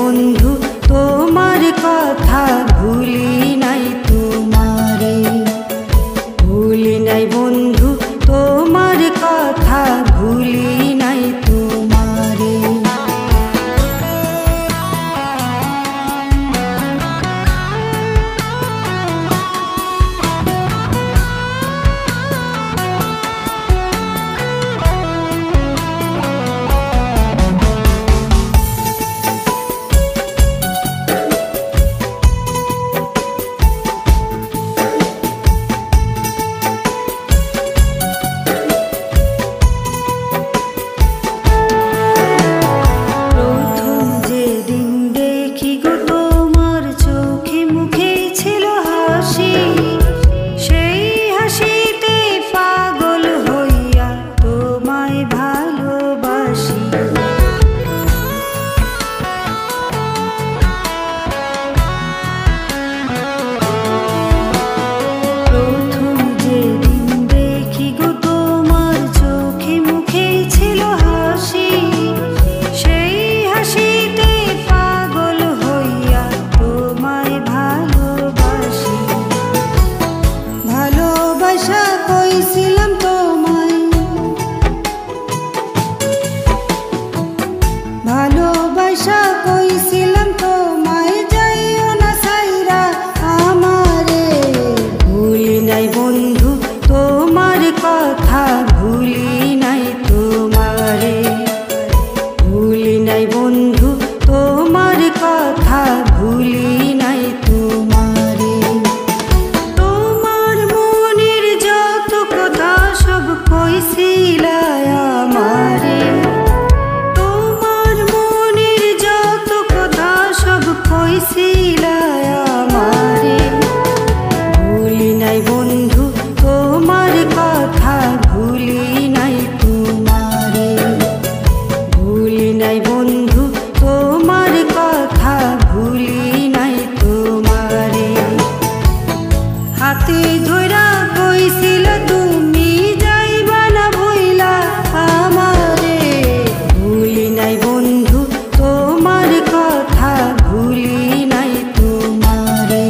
বন্ধু তোমার কথা, ভুলি নাই তোমারে। ভুলি নাই বন্ধু তোমার কথা, ভুলি নাই তোমারে। ভালোবাসা কইছিলাম তোমায়, যাইও না সাইরা আমারে। ভুলি নাই বন্ধু তোমার কথা, ভুলি নাই তোমারে। ভুলি নাই বন্ধু তোমার কথা, ভুলি নাই তোমারে। তোমার মনের যত কথা সব কইছিলা আমারে। কইছিলা আমারে। ভুলি নাই বন্ধু তোমার কথা, ভুলি নাই তোমারে। ভুলি নাই বন্ধু তোমার কথা, ভুলি নাই তোমারে। হাতে ধইরা কইছিলা তুমি, যাইবা না ভুইলা আমারে। ভুলি নাই বন্ধু তোমার কথা, ভুলি নাই তোমারে।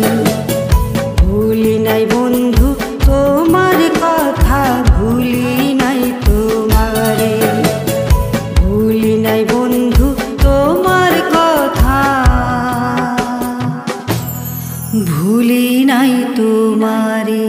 ভুলি নাই বন্ধু তোমার কথা, ভুলি নাই তোমারে। ভুলি নাই বন্ধু তোমার কথা, ভুলি নাই তোমারে।